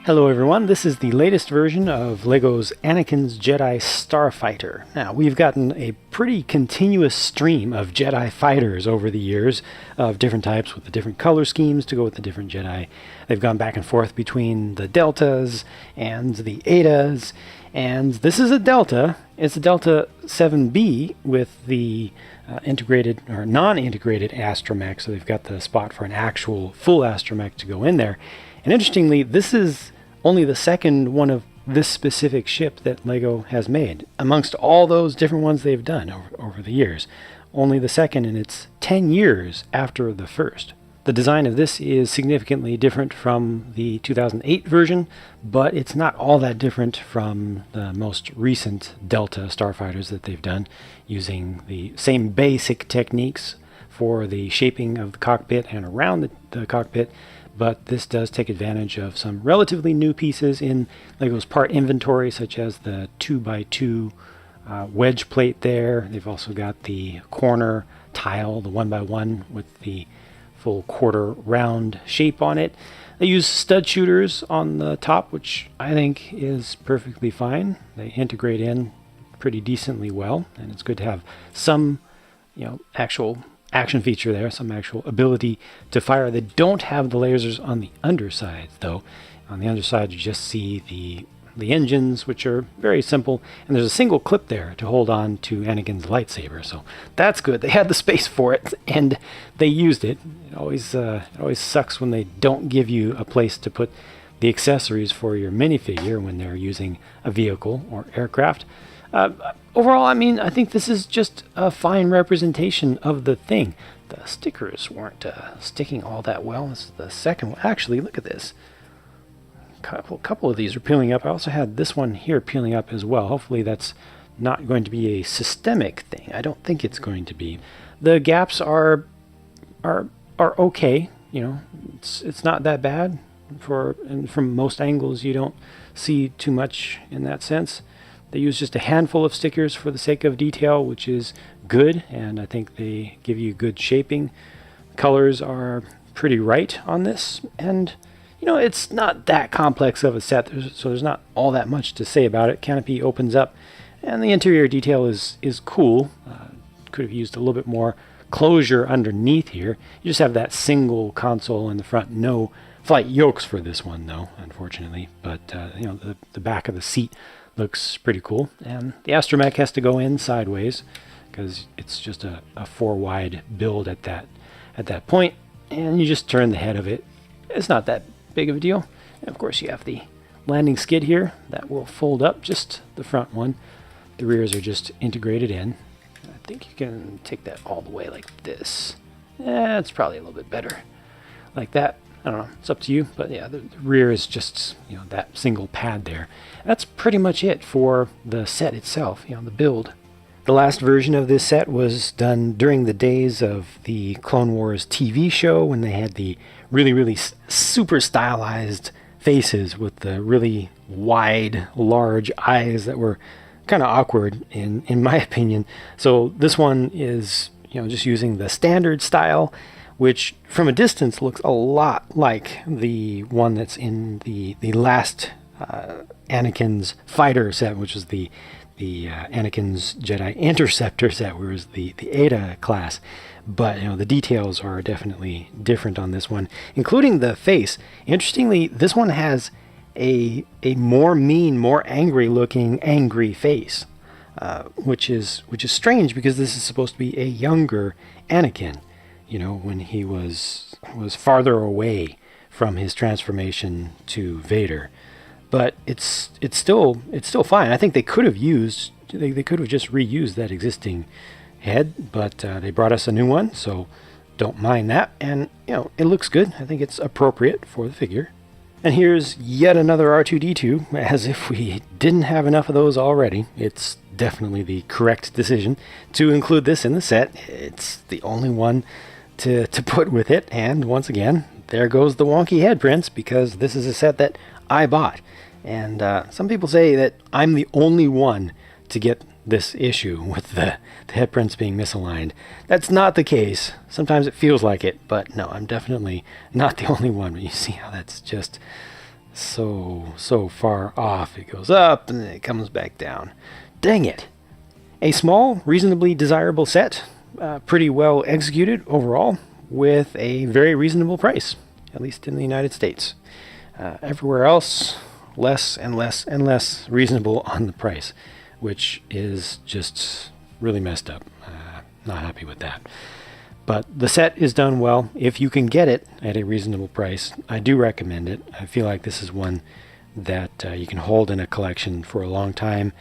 Hello everyone, this is the latest version of LEGO's Anakin's Jedi Starfighter. Now, we've gotten a pretty continuous stream of Jedi fighters over the years of different types with the different color schemes to go with the different Jedi. They've gone back and forth between the Deltas and the Etas, and this is a Delta. It's a Delta 7B with the integrated or non-integrated astromech, so they've got the spot for an actual full astromech to go in there. And interestingly, this is only the second one of this specific ship that LEGO has made. Amongst all those different ones they've done over the years, only the second, and it's 10 years after the first. The design of this is significantly different from the 2008 version, but it's not all that different from the most recent Delta Starfighters that they've done, using the same basic techniques for the shaping of the cockpit and around the cockpit. But this does take advantage of some relatively new pieces in LEGO's part inventory, such as the 2x2 wedge plate there. They've also got the corner tile, the 1x1 with the full quarter round shape on it. They use stud shooters on the top, which I think is perfectly fine. They integrate in pretty decently well, and it's good to have some, actual action feature there, some actual ability to fire. They don't have the lasers on the underside, though. On the underside, you just see the engines, which are very simple, and there's a single clip there to hold on to Anakin's lightsaber, so that's good. They had the space for it, and they used it. It always sucks when they don't give you a place to put the accessories for your minifigure when they're using a vehicle or aircraft. Overall, I think this is just a fine representation of the thing. The stickers weren't sticking all that well. This is the second one. Actually, look at this. A couple of these are peeling up. I also had this one here peeling up as well. Hopefully that's not going to be a systemic thing. I don't think it's going to be. The gaps are okay. It's not that bad. And from most angles, you don't see too much in that sense. They use just a handful of stickers for the sake of detail, which is good, and I think they give you good shaping. Colors are pretty right on this, and it's not that complex of a set, so there's not all that much to say about it. Canopy opens up, and the interior detail is cool. Could have used a little bit more closure underneath here. You just have that single console in the front. No flight yokes for this one, though, unfortunately. But the back of the seat looks pretty cool, and the astromech has to go in sideways because it's just a 4-wide build at that point, and you just turn the head of it. It's not that big of a deal. And of course, you have the landing skid here that will fold up, just the front one. The rears are just integrated in. I think you can take that all the way like this. It's probably a little bit better like that. I don't know, it's up to you, but yeah, the rear is just, that single pad there. That's pretty much it for the set itself, the build. The last version of this set was done during the days of the Clone Wars TV show, when they had the really super stylized faces with the really wide, large eyes that were kind of awkward in my opinion. So this one is, just using the standard style, which from a distance looks a lot like the one that's in the last Anakin's fighter set, which is the Anakin's Jedi Interceptor set, whereas the Eta class. But the details are definitely different on this one, including the face. Interestingly, this one has a more mean, more angry looking face, which is strange because this is supposed to be a younger Anakin. When he was farther away from his transformation to Vader. But it's still fine. I think they could have just reused that existing head, but they brought us a new one, so don't mind that. And it looks good. I think it's appropriate for the figure. And here's yet another R2-D2, as if we didn't have enough of those already. It's definitely the correct decision to include this in the set. It's the only one to put with it, and once again, there goes the wonky head prints, because this is a set that I bought. And some people say that I'm the only one to get this issue with the head prints being misaligned. That's not the case. Sometimes it feels like it, but no, I'm definitely not the only one. You see how that's just so far off. It goes up and then it comes back down. Dang it. A small, reasonably desirable set, pretty well executed overall, with a very reasonable price, at least in the United States. Everywhere else, less and less and less reasonable on the price, which is just really messed up. Not happy with that. But the set is done well. If you can get it at a reasonable price, I do recommend it. I feel like this is one that you can hold in a collection for a long time.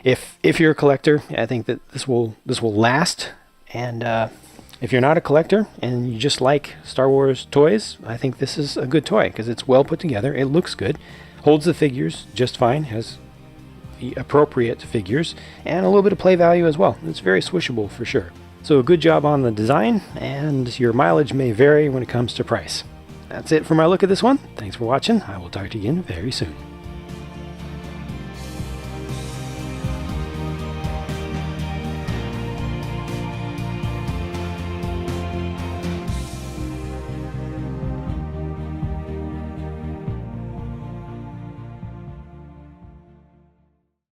If you're a collector, I think that this will last. And if you're not a collector and you just like Star Wars toys, I think this is a good toy because it's well put together. It looks good, holds the figures just fine, has the appropriate figures, and a little bit of play value as well. It's very swishable for sure. So a good job on the design, and your mileage may vary when it comes to price. That's it for my look at this one. Thanks for watching. I will talk to you again very soon.